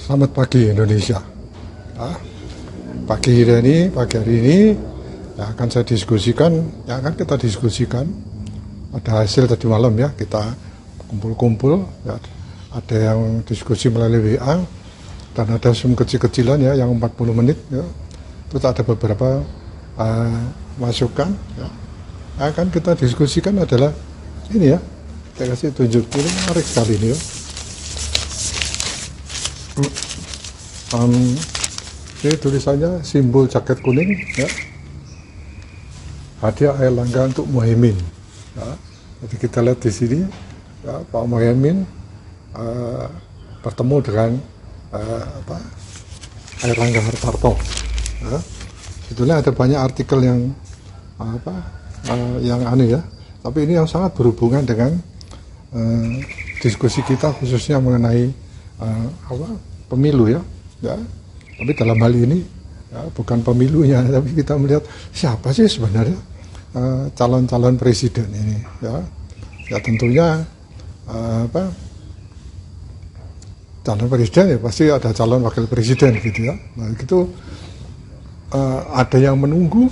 Selamat pagi Indonesia. Ya, pagi hari ini yang akan saya diskusikan, yang akan kita diskusikan ada hasil tadi malam ya, kita kumpul-kumpul ya, ada yang diskusi melalui WA dan ada Zoom kecil-kecilan ya yang 40 menit ya. Terus ada beberapa masukan ya. Yang akan kita diskusikan adalah ini ya, saya kasih tunjuk, ini menarik sekali ini ya. Ini tulisannya simbol jaket kuning ya, hadiah Airlangga untuk Muhaimin ya. Jadi kita lihat di sini ya, Pak Muhaimin bertemu dengan Airlangga Hartarto ya. Sebetulnya ada banyak artikel yang yang aneh ya, tapi ini yang sangat berhubungan dengan diskusi kita khususnya mengenai pemilu ya. Tapi dalam hal ini ya, bukan pemilunya, tapi kita melihat siapa sih sebenarnya calon-calon presiden ini ya. Ya tentunya calon presiden ya pasti ada calon wakil presiden gitu ya. Nah itu ada yang menunggu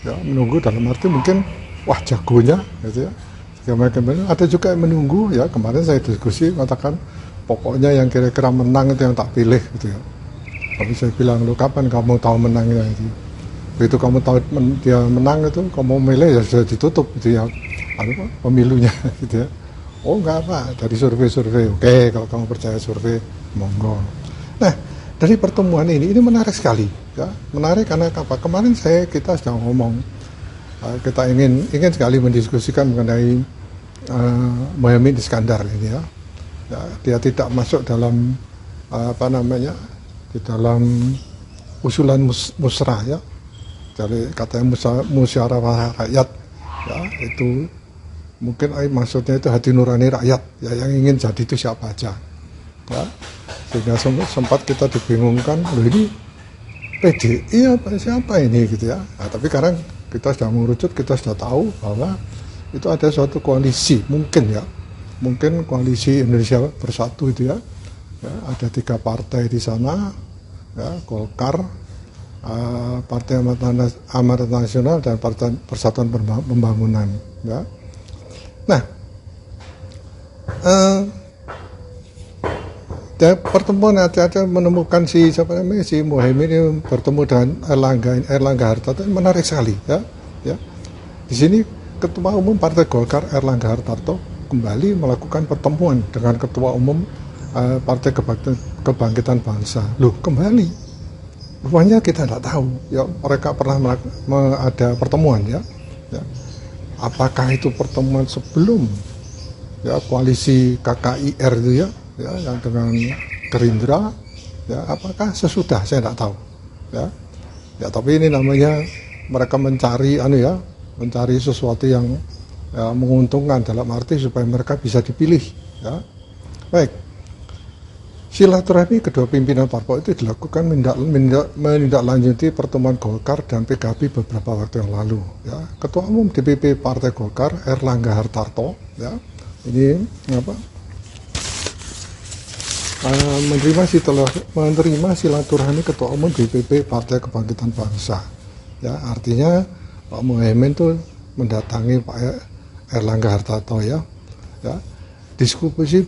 ya, menunggu dalam arti mungkin wah jagonya gitu ya. Ada juga yang menunggu ya, kemarin saya diskusi mengatakan pokoknya yang kira-kira menang itu yang tak pilih gitu ya. Tapi saya bilang, lu kapan kamu tahu menangnya itu? Begitu kamu tahu dia menang itu, kamu milih ya sudah ditutup gitu ya, pemilunya gitu ya. Oh enggak apa, dari survei-survei. Oke, kalau kamu percaya survei, monggo. Nah, dari pertemuan ini menarik sekali ya. Menarik karena apa? Kemarin kita sudah ngomong, kita ingin sekali mendiskusikan mengenai Muhaimin Iskandar ini ya. Ya, dia tidak masuk dalam di dalam usulan musrah ya, jadi katanya musyawarah rakyat ya, itu mungkin maksudnya itu hati nurani rakyat ya, yang ingin jadi itu siapa aja ya. Sehingga sempat kita dibingungkan, loh ini PDI apa siapa ini gitu ya. Nah, tapi sekarang kita sudah mengerucut, kita sudah tahu bahwa itu ada suatu koalisi mungkin ya, mungkin koalisi Indonesia Bersatu itu ya. Ya, ada 3 partai di sana ya, Golkar, Partai Amanat Nasional dan Partai Persatuan Pembangunan ya. Nah pertemuan ada menemukan si Muhaimin yang bertemu dengan Airlangga Hartarto menarik sekali ya. Ya di sini Ketua Umum Partai Golkar Airlangga Hartarto kembali melakukan pertemuan dengan Ketua Umum Partai Kebangkitan Bangsa. Loh kembali, rupanya kita tidak tahu ya, mereka pernah ada pertemuan ya. Apakah itu pertemuan sebelum ya koalisi KKIR itu ya, yang dengan Gerindra ya, apakah sesudah, saya tidak tahu ya. Ya tapi ini namanya mereka mencari mencari sesuatu yang ya, menguntungkan dalam arti supaya mereka bisa dipilih ya. Baik, silaturahmi kedua pimpinan parpol itu dilakukan menindaklanjuti pertemuan Golkar dan PKB beberapa waktu yang lalu ya. Ketua Umum DPP Partai Golkar Airlangga Hartarto ya, ini menerima silaturahmi Ketua Umum DPP Partai Kebangkitan Bangsa ya. Artinya Pak Muhaimin itu mendatangi Pak Airlangga Hartarto ya. Diskusi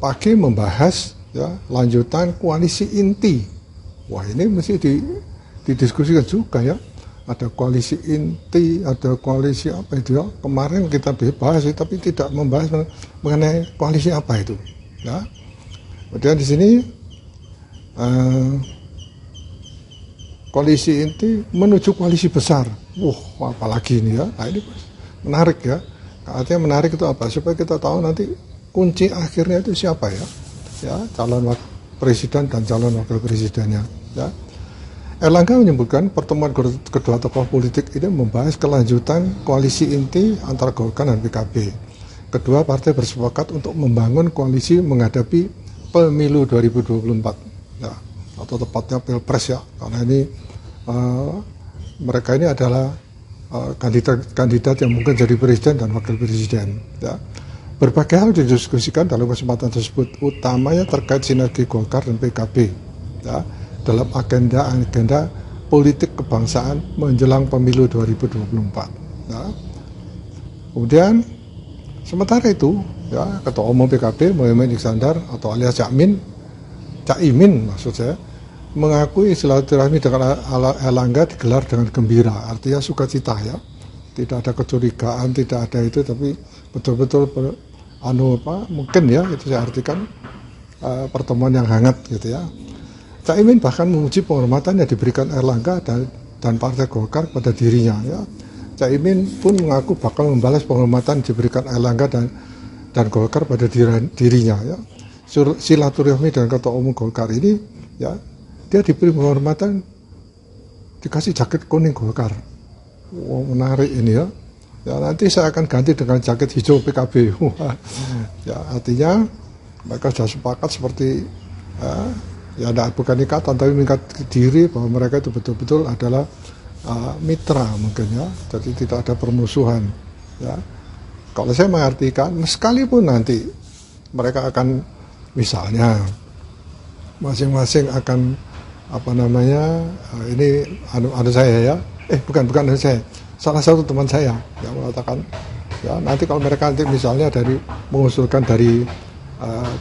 pagi membahas ya lanjutan koalisi inti. Wah ini mesti didiskusikan juga ya. Ada koalisi inti, ada koalisi apa itu ya. Kemarin kita bahas tapi tidak membahas mengenai koalisi apa itu. Ya. Kemudian di sini koalisi inti menuju koalisi besar. Apalagi ini ya. Nah, ini menarik ya. Artinya menarik itu apa? Supaya kita tahu nanti kunci akhirnya itu siapa ya, calon presiden dan calon wakil presidennya ya. Airlangga menyebutkan pertemuan kedua tokoh politik ini membahas kelanjutan koalisi inti antara Golkar dan PKB. Kedua partai bersepakat untuk membangun koalisi menghadapi pemilu 2024 ya, atau tepatnya Pilpres ya, karena ini mereka ini adalah kandidat yang mungkin jadi presiden dan wakil presiden ya. berbagai hal didiskusikan dalam kesempatan tersebut, utamanya terkait sinergi Golkar dan PKB ya, dalam agenda politik kebangsaan menjelang pemilu 2024. Ya. Kemudian sementara itu, ya, Ketua Umum PKB Muhaimin Iskandar atau alias Caimin maksud saya, mengakui silaturahmi dengan Erlangga digelar dengan gembira, artinya sukacita ya, tidak ada kecurigaan, tidak ada itu, tapi betul-betul mungkin ya itu saya artikan pertemuan yang hangat gitu ya. Caimin bahkan memuji penghormatan yang diberikan Erlangga dan Partai Golkar pada dirinya ya. Caimin pun mengaku bakal membalas penghormatan diberikan Erlangga dan Golkar pada dirinya ya. Silaturahmi dengan Ketua Umum Golkar ini ya, dia diberi penghormatan dikasih jaket kuning Golkar. Wow, menarik ini ya. Ya nanti saya akan ganti dengan jaket hijau PKB. Ya artinya mereka sudah sepakat seperti ya bukan ikatan tapi mengikat diri bahwa mereka itu betul-betul adalah mitra mungkin ya. Jadi tidak ada permusuhan. Ya. Kalau saya mengartikan sekalipun nanti mereka akan misalnya masing-masing akan ini anu saya ya. Bukan anu saya. Salah satu teman saya yang mengatakan ya nanti kalau mereka nanti misalnya mengusulkan dari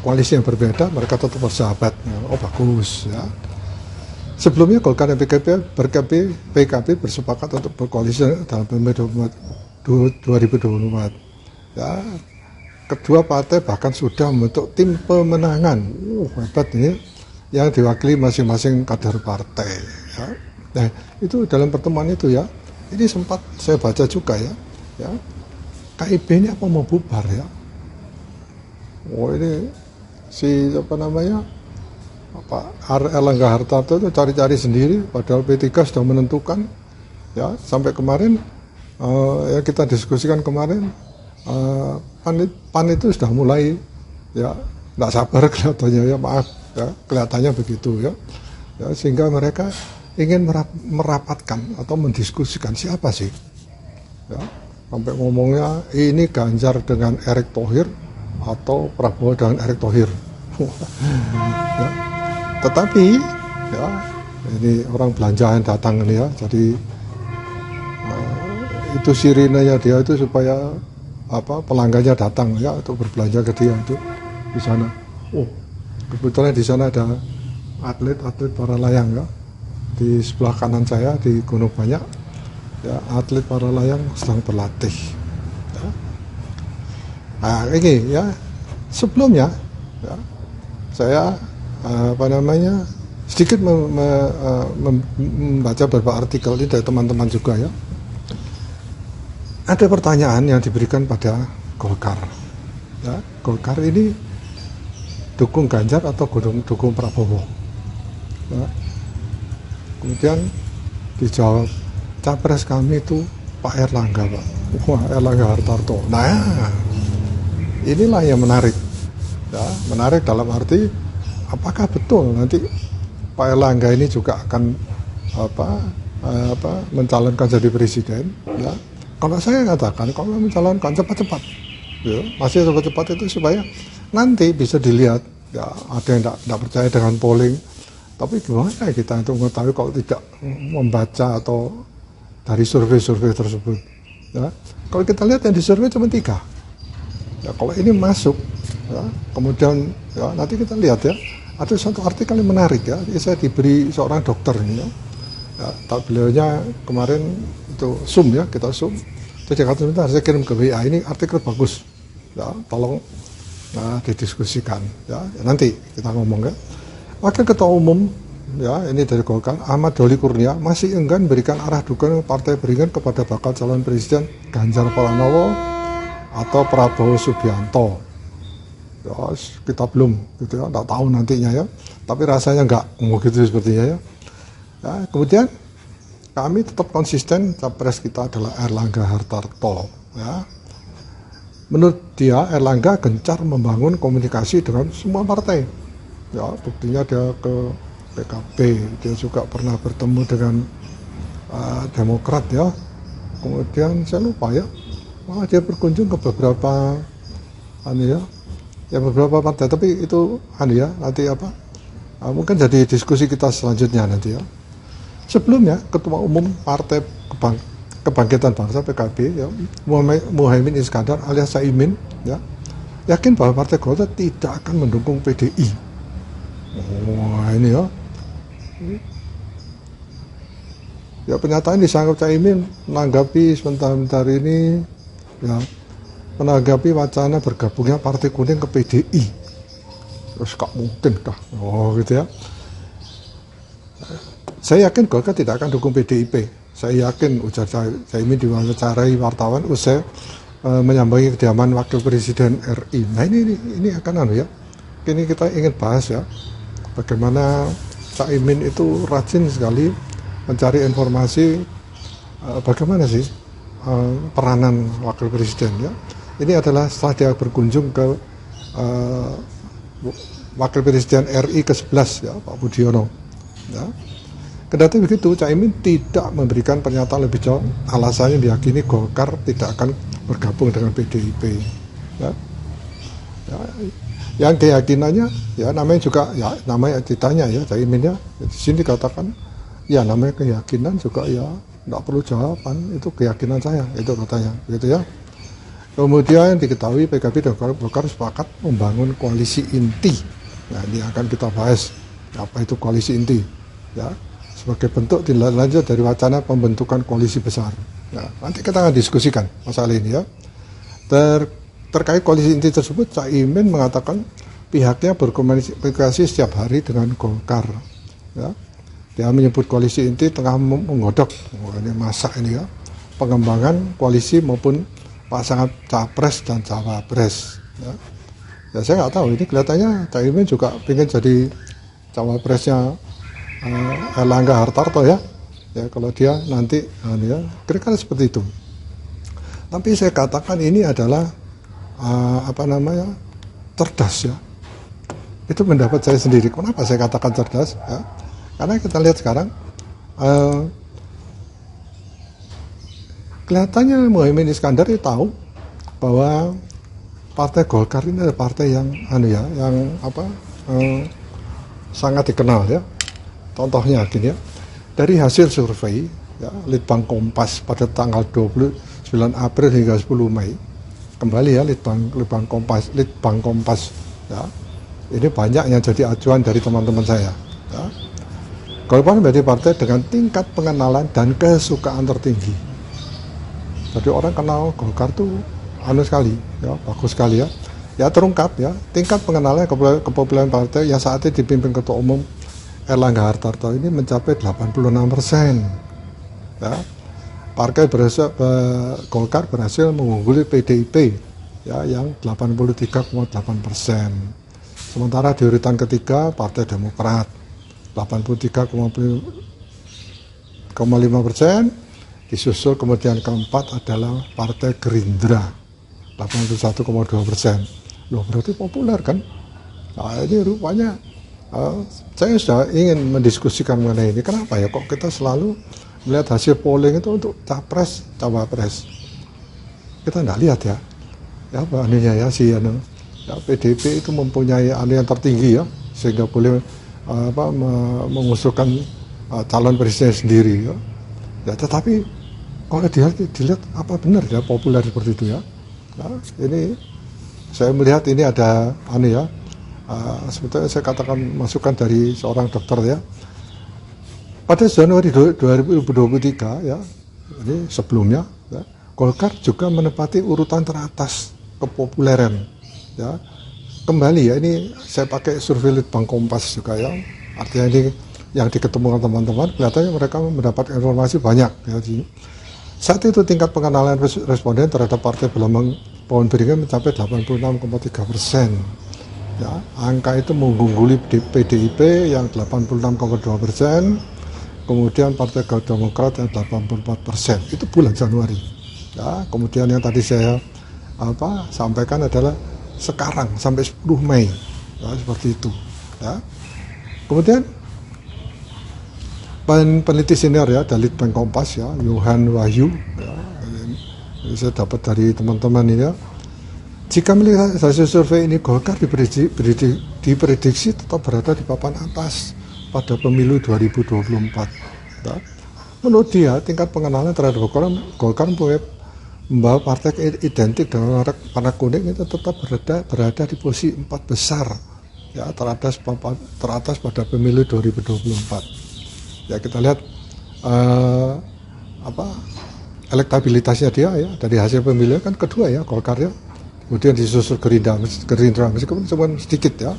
koalisi yang berbeda, mereka tetap bersahabat. Ya, oh bagus ya. Sebelumnya Golkar dan PKB bersepakat untuk berkoalisi dalam pemilu 2024. Ya, kedua partai bahkan sudah membentuk tim pemenangan. Hebat ini yang diwakili masing-masing kader partai. Ya. Nah itu dalam pertemuan itu ya. Ini sempat saya baca juga ya, KIB ini apa mau bubar ya? Oh ini Erlangga Hartarto itu cari-cari sendiri, padahal P3 sudah menentukan, ya sampai kemarin ya kita diskusikan kemarin, PAN itu sudah mulai ya nggak sabar kelihatannya ya, maaf ya kelihatannya begitu ya, sehingga mereka ingin merapatkan atau mendiskusikan siapa sih ya, sampai ngomongnya ini Ganjar dengan Erick Thohir atau Prabowo dengan Erick Thohir. Ya. Tetapi ya ini orang belanjaan datang ini ya, jadi itu sirinenya dia itu supaya pelanggannya datang ya untuk berbelanja ke dia itu di sana. Oh kebetulan di sana ada atlet para layang ya. Di sebelah kanan saya di Gunung Banyak ya, atlet para layang sedang berlatih ya. Nah ini ya sebelumnya ya, saya sedikit membaca beberapa artikel ini dari teman-teman juga ya. Ada pertanyaan yang diberikan pada Golkar ya, Golkar ini dukung Ganjar atau dukung Prabowo ya. Kemudian dijawab, capres kami itu Pak Erlangga Pak. Wah Erlangga Hartarto. Nah inilah yang menarik ya, menarik dalam arti apakah betul nanti Pak Erlangga ini juga akan mencalonkan jadi presiden ya. Kalau saya katakan kalau mencalonkan cepat-cepat ya, masih cepat-cepat itu supaya nanti bisa dilihat ya, ada yang tidak percaya dengan polling. Tapi gimana kita untuk mengetahui kalau tidak membaca atau dari survei-survei tersebut ya. Kalau kita lihat yang disurvei cuma 3 ya, kalau ini masuk ya, kemudian ya, nanti kita lihat ya, ada satu artikel yang menarik ya, saya diberi seorang dokter ini ya, beliaunya kemarin itu Zoom ya, kita Zoom jadi kata sebentar saya kirim ke WA, ini artikel bagus ya, tolong didiskusikan ya, nanti kita ngomong ya. Wakil Ketua Umum ya ini dari Golkar Ahmad Doli Kurnia masih enggan berikan arah dukungan partai beringin kepada bakal calon presiden Ganjar Pranowo atau Prabowo Subianto. Ya, kita belum gitu ya, nggak tahu nantinya ya. Tapi rasanya nggak mau gitu sepertinya ya. Ya. Kemudian kami tetap konsisten capres kita adalah Erlangga Hartarto. Ya. Menurut dia Erlangga gencar membangun komunikasi dengan semua partai. Ya, buktinya dia ke PKB, dia juga pernah bertemu dengan Demokrat ya. Kemudian saya lupa ya, dia berkunjung ke beberapa ya beberapa partai, tapi itu nanti mungkin jadi diskusi kita selanjutnya nanti ya. Sebelumnya Ketua Umum Partai Kebangkitan Bangsa PKB ya, Muhaimin Iskandar alias Caimin ya, yakin bahwa Partai Golkar tidak akan mendukung PDI. Ini ya pernyataan disanggap Caimin menanggapi sebentar ini ya, menanggapi wacana bergabungnya Partai Kuning ke PDI. Terus gak mungkin kah? Gitu ya. Saya yakin Golkar tidak akan dukung PDIP. Saya yakin, ujar Caimin diwawancarai wartawan usai menyambangi kediaman Wakil Presiden RI. Nah ini akan ya. Ini kita ingin bahas ya, bagaimana Caimin itu rajin sekali mencari informasi bagaimana sih peranan Wakil Presiden ya. Ini adalah setelah dia berkunjung ke Wakil Presiden RI ke-11 ya, Pak Budiono ya. Kendati begitu, Caimin tidak memberikan pernyataan lebih jauh. Alasannya diyakini Golkar tidak akan bergabung dengan PDIP. Ya. Yang keyakinannya, ya namanya juga, ya namanya ditanya ya Caimin ya. Di sini dikatakan, ya namanya keyakinan juga ya, tidak perlu jawaban, itu keyakinan saya, itu katanya, gitu ya. Kemudian diketahui PKB dan Golkar sepakat membangun koalisi inti. Nah ini akan kita bahas, apa itu koalisi inti, ya. Sebagai bentuk tindak lanjut dari wacana pembentukan koalisi besar. Nah, nanti kita akan diskusikan masalah ini ya. Terkait koalisi inti tersebut, Caimin mengatakan pihaknya berkomunikasi setiap hari dengan Golkar. Ya. Dia menyebut koalisi inti tengah menggodok, ini masak ini ya, pengembangan koalisi maupun pasangan capres dan cawapres. Ya. Ya saya nggak tahu, ini kelihatannya Caimin juga ingin jadi cawapresnya Erlangga Hartarto ya, kalau dia nanti ya, kira-kira seperti itu. Tapi saya katakan ini adalah cerdas ya. Itu pendapat saya sendiri. Kenapa saya katakan cerdas? Ya? Karena kita lihat sekarang kelihatannya Muhaimin Iskandar tahu bahwa Partai Golkar ini adalah partai yang sangat dikenal ya. Contohnya gini ya, dari hasil survei ya, Litbang Kompas pada tanggal 29 April hingga 10 Mei, kembali ya Litbang Kompas ya, ini banyak yang jadi acuan dari teman-teman saya ya. Golkar menjadi partai dengan tingkat pengenalan dan kesukaan tertinggi. Jadi orang kenal Golkar tuh sekali ya, bagus sekali ya. Ya terungkap ya, tingkat pengenalan kepopularan partai yang saat ini dipimpin Ketua Umum Erlangga Hartarto ini mencapai 86%. Ya. Golkar berhasil mengungguli PDIP ya, yang 83,8%. Sementara di urutan ketiga Partai Demokrat 83,5%, disusul kemudian keempat adalah Partai Gerindra 81,2%. Loh berarti populer kan? Nah ini rupanya saya sudah ingin mendiskusikan mengenai ini. Kenapa ya kok kita selalu melihat hasil polling itu untuk capres, cawapres? Kita tidak lihat ya. Ya PDIP itu mempunyai yang tertinggi ya, sehingga boleh mengusulkan calon presiden sendiri ya. Ya tetapi kalau dilihat apa benar ya populer seperti itu ya. Nah, ini saya melihat ini ada sebetulnya saya katakan masukan dari seorang dokter ya. Pada Januari 2023 ya, ini sebelumnya ya, Golkar juga menempati urutan teratas kepopuleran ya. Kembali ya, ini saya pakai survei Litbang Kompas juga ya. Artinya ini yang diketemukan teman-teman, kelihatannya mereka mendapat informasi banyak ya. Saat itu tingkat pengenalan responden terhadap Partai Berlambang Pohon Beringin mencapai 86,3%. Ya, angka itu mengungguli PDIP yang 86,2%, kemudian Partai Demokrat yang 84%. Itu bulan Januari. Ya, kemudian yang tadi saya sampaikan adalah sekarang sampai 10 Mei, ya, seperti itu. Ya. Kemudian peneliti senior ya dari Litbang Kompas ya, Yohan Wahyu, ya, ini saya dapat dari teman-teman ini ya. Jika melihat hasil survei ini, Golkar diprediksi tetap berada di papan atas pada pemilu 2024. Ya. Menurut dia, tingkat pengenalan terhadap Golkar membawa partai identik dengan warna kuning itu tetap berada di posisi 4 besar, ya, teratas pada pemilu 2024. Ya, kita lihat elektabilitasnya dia ya dari hasil pemilu kan kedua ya Golkar ya. Kemudian disusul Gerindra meskipun cuma sedikit ya.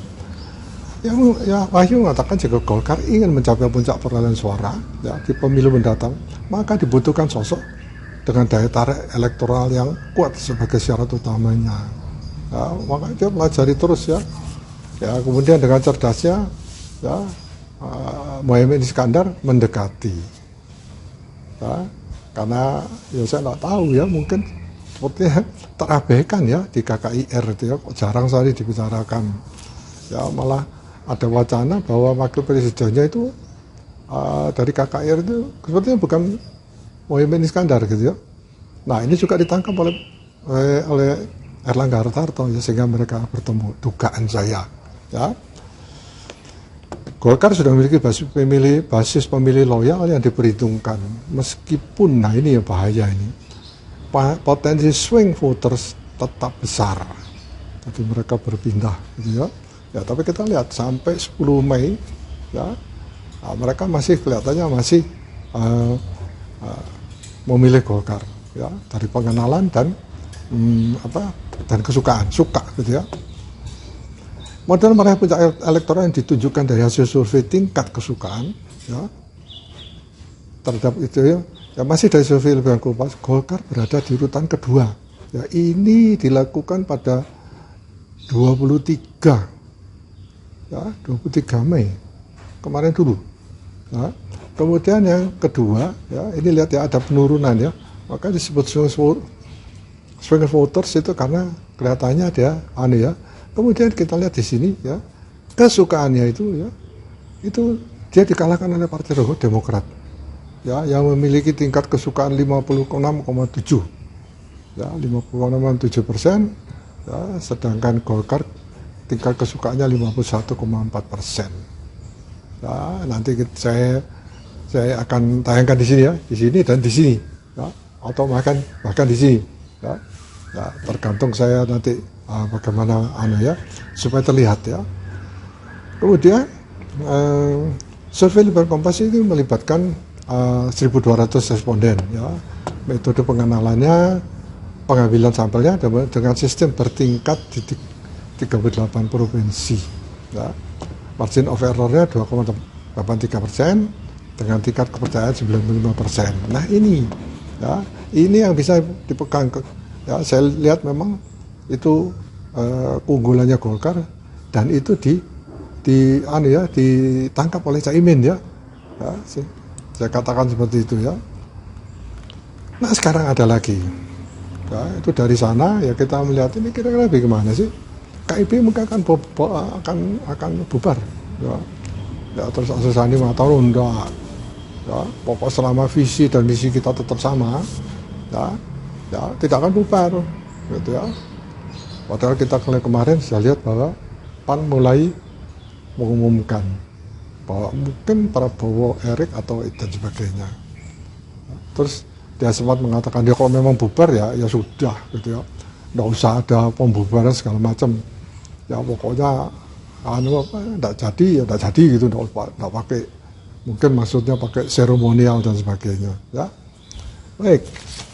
Ya Wahyu mengatakan jika Golkar ingin mencapai puncak perolehan suara ya di pemilu mendatang, maka dibutuhkan sosok dengan daya tarik elektoral yang kuat sebagai syarat utamanya. Ya, maka dia pelajari terus ya. Ya kemudian dengan cerdasnya ya Muhaimin Iskandar mendekati. Ya, karena ya saya nggak tahu ya mungkin sepertinya terabaikan ya di KKIR itu ya, jarang sekali dibicarakan ya, malah ada wacana bahwa wakil presidennya itu dari KKIR itu sepertinya bukan Muhaimin Iskandar gitu ya. Nah ini juga ditangkap oleh Erlangga Hartarto ya, sehingga mereka bertemu, dugaan saya ya. Golkar sudah memiliki basis pemilih loyal yang diperhitungkan, meskipun nah ini ya bahaya ini, potensi swing voters tetap besar, jadi mereka berpindah gitu ya. Ya tapi kita lihat sampai 10 Mei ya, mereka masih kelihatannya masih memilih Golkar ya dari pengenalan dan dan kesukaan, suka gitu ya. Model meraih puncak elektoral yang ditunjukkan dari hasil survei tingkat kesukaan ya terhadap itu ya masih dari survei Litbang Kompas, Golkar berada di urutan kedua. Ya ini dilakukan pada 23 Mei kemarin dulu. Ya. Kemudian yang kedua ya ini lihat ya ada penurunan ya, maka disebut swing voters itu karena kelihatannya dia ya. Kemudian kita lihat di sini ya, kesukaannya itu ya, itu dia dikalahkan oleh Partai Demokrat ya, yang memiliki tingkat kesukaan 56,7 ya, 56,7%, ya, sedangkan Golkar tingkat kesukaannya 51,4%. Ya, nanti saya akan tayangkan di sini ya, di sini dan di sini ya, atau bahkan di sini ya. Ya, tergantung saya nanti bagaimana ya supaya terlihat ya. Kemudian survei Litbang Kompas ini melibatkan 1.200 responden ya. Metode pengenalannya, pengambilan sampelnya dengan sistem bertingkat di 38 provinsi ya. Margin of errornya 2,83% dengan tingkat kepercayaan 95%. Nah ini ya, ini yang bisa dipegang ya, saya lihat memang itu keunggulannya Golkar dan itu ditangkap oleh Caimin ya. Ya saya katakan seperti itu ya. Nah sekarang ada lagi ya, itu dari sana ya kita melihat ini kira-kira bagaimana sih KIP mungkin akan bubar ya. Ya terus Asesani mengatakan enggak ya, pokok selama visi dan misi kita tetap sama ya tidak akan bubar gitu ya. Padahal kita kemarin saya lihat bahwa PAN mulai mengumumkan bahwa mungkin Prabowo, Erik atau dan sebagainya. Terus dia sempat mengatakan dia kalau memang bubar ya sudah gitu ya, nggak usah ada pembubaran segala macam ya, pokoknya nggak jadi ya nggak jadi gitu, nggak pakai, mungkin maksudnya pakai seremonial dan sebagainya ya. Baik,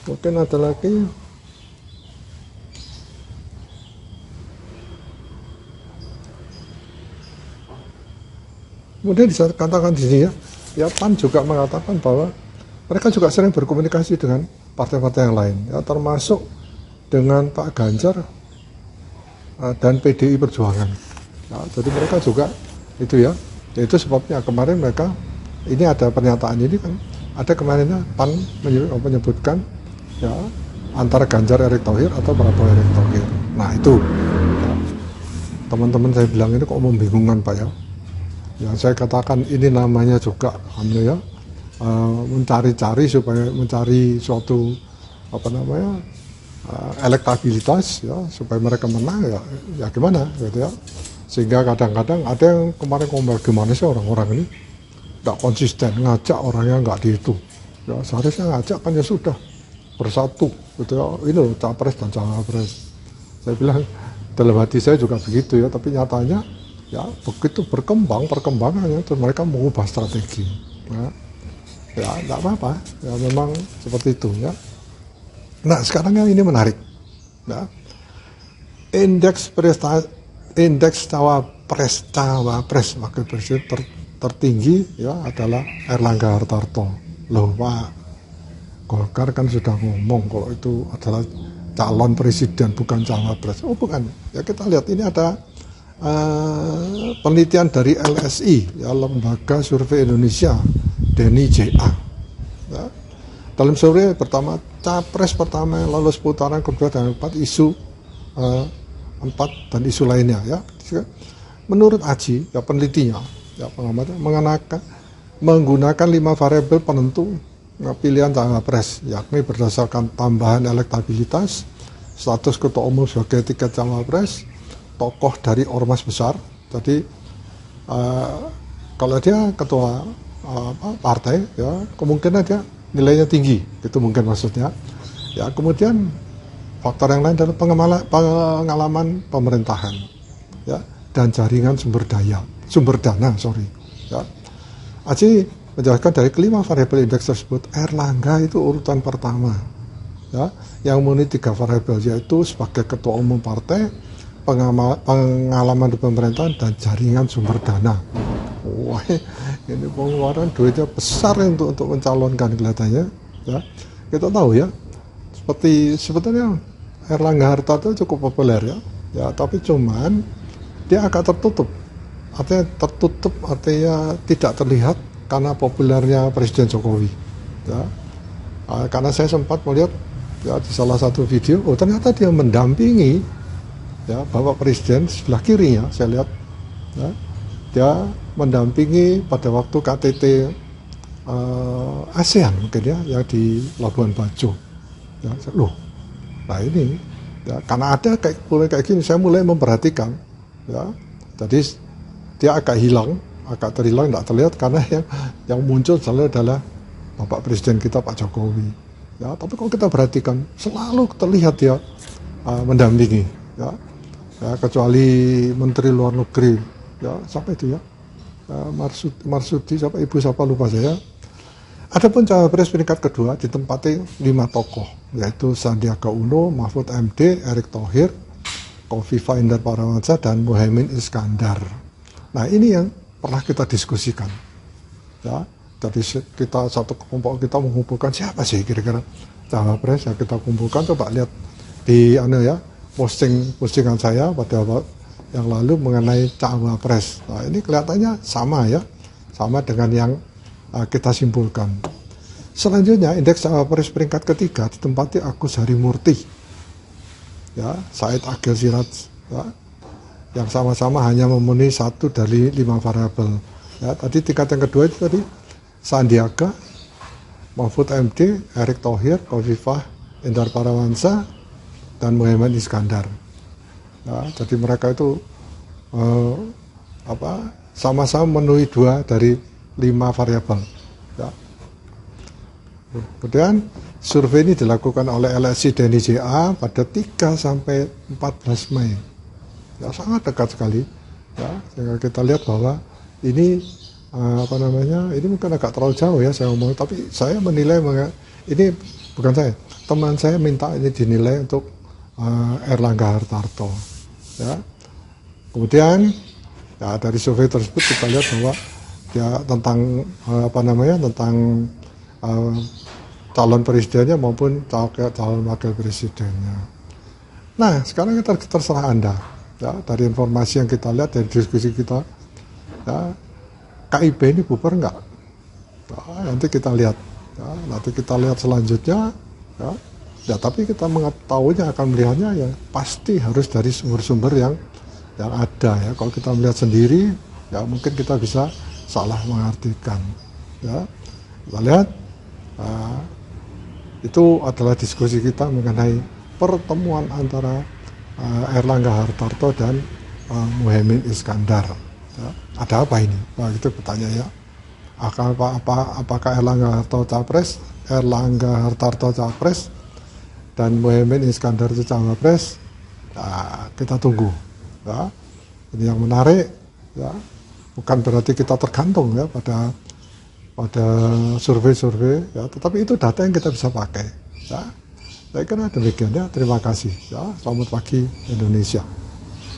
mungkin ada lagi. Kemudian dikatakan di sini ya PAN juga mengatakan bahwa mereka juga sering berkomunikasi dengan partai-partai yang lain, ya, termasuk dengan Pak Ganjar dan PDI Perjuangan. Ya, jadi mereka juga itu ya, itu sebabnya kemarin mereka ini ada pernyataan ini kan, ada kemarinnya PAN menyebutkan ya antara Ganjar Erick Thohir atau Prabowo Erick Thohir. Nah itu ya, teman-teman saya bilang ini kok membingungkan Pak ya. Ya saya katakan ini namanya juga ya mencari-cari supaya mencari suatu elektabilitas ya supaya mereka menang ya gimana gitu ya. Sehingga kadang-kadang ada yang kemarin ngomong gimana sih orang-orang ini nggak konsisten ngajak orangnya nggak dihitung ya, seharusnya ngajak kan ya sudah bersatu gitu ya, ini loh capres dan cawapres. Saya bilang dalam hati saya juga begitu ya, tapi nyatanya ya begitu perkembangannya terus mereka mengubah strategi ya nggak apa-apa ya, memang seperti itu ya. Nah sekarang yang ini menarik ya, indeks cawapres wakil presiden tertinggi ya adalah Erlangga Hartarto. Loh Pak, Golkar kan sudah ngomong kalau itu adalah calon presiden bukan cawapres. Oh bukan, ya kita lihat ini ada penelitian dari LSI ya, Lembaga Survei Indonesia, Denny JA ya. Dalam survei pertama, capres pertama lolos putaran kedua dan empat dan isu lainnya ya. Menurut Aji ya, penelitinya ya, pengamatnya menggunakan 5 variabel penentu pilihan cawapres, yakni berdasarkan tambahan elektabilitas, status ketua umum sebagai tiket cawapres, tokoh dari ormas besar. Jadi kalau dia ketua partai ya kemungkinan dia nilainya tinggi, itu mungkin maksudnya ya. Kemudian faktor yang lain adalah pengalaman pemerintahan ya, dan jaringan sumber dana ya. Aji menjelaskan dari kelima variabel indeks tersebut, Erlangga itu urutan pertama ya, yang memenuhi 3 variabel, yaitu sebagai ketua umum partai, pengalaman di pemerintahan, dan jaringan sumber dana. Wah, ini pengeluaran duitnya besar untuk mencalonkan kelihatannya ya. Kita tahu ya, sebetulnya Erlangga Hartarto cukup populer ya, tapi cuman dia agak tertutup, artinya tidak terlihat karena populernya Presiden Jokowi ya. Karena saya sempat melihat ya di salah satu video, ternyata dia mendampingi ya Bapak Presiden sebelah kirinya, saya lihat ya, dia mendampingi pada waktu KTT ASEAN mungkin ya, yang di Labuan Bajo ya. Loh, nah ini ya, karena ada kayak gini saya mulai memperhatikan ya. Jadi dia agak terhilang, tidak terlihat karena yang muncul selalu adalah Bapak Presiden kita Pak Jokowi ya. Tapi kalau kita perhatikan selalu terlihat dia mendampingi ya, kecuali Menteri Luar Negeri ya, siapa itu ya, Marsudi siapa lupa saya. Adapun cawapres peringkat kedua ditempati 5 tokoh, yaitu Sandiaga Uno, Mahfud MD, Erick Thohir, Khofifah Indar Parawansa, dan Muhaimin Iskandar. Nah ini yang pernah kita diskusikan ya. Jadi kita satu kelompok kita mengumpulkan siapa sih kira-kira cawapres yang kita kumpulkan. Coba lihat di postingan saya pada yang lalu mengenai cawapres. Nah ini kelihatannya sama ya, sama dengan yang kita simpulkan. Selanjutnya indeks cawapres peringkat ketiga ditempati Agus Harimurti ya, Said Agil Siraj ya, yang sama-sama hanya memenuhi 1 dari 5 variabel ya. Tadi tingkat yang kedua itu tadi Sandiaga, Mahfud MD, Erick Thohir, Khofifah Indar Parawansa, dan Muhaimin Iskandar ya. Jadi mereka itu sama-sama memenuhi 2 dari 5 variabel ya. Kemudian survei ini dilakukan oleh LSI Denny JA pada 3 sampai 14 Mei ya, sangat dekat sekali ya. Sehingga kita lihat bahwa ini ini mungkin agak terlalu jauh ya saya ngomong, tapi saya menilai ini bukan saya, teman saya minta ini dinilai untuk Erlangga Hartarto ya. Kemudian ya dari survei tersebut kita lihat bahwa ya tentang tentang calon presidennya maupun calon wakil presidennya. Nah sekarang kita terserah Anda ya, dari informasi yang kita lihat dari diskusi kita ya, KIP ini bubar enggak? Nah, nanti kita lihat selanjutnya ya, tapi kita mengetahuinya akan melihatnya ya pasti harus dari sumber-sumber yang ada ya. Kalau kita melihat sendiri ya mungkin kita bisa salah mengartikan ya. Kita lihat itu adalah diskusi kita mengenai pertemuan antara Erlangga Hartarto dan Muhaimin Iskandar. Ya, ada apa ini? Wah, itu bertanya ya. Apakah Erlangga Hartarto capres dan Muhaimin Iskandar itu cawapres? Nah, kita tunggu. Ya. Ini yang menarik, ya, bukan berarti kita tergantung ya pada survei-survei, ya, tetapi itu data yang kita bisa pakai. Ya. Saya kira demikian ya. Terima kasih. Ya. Selamat pagi Indonesia.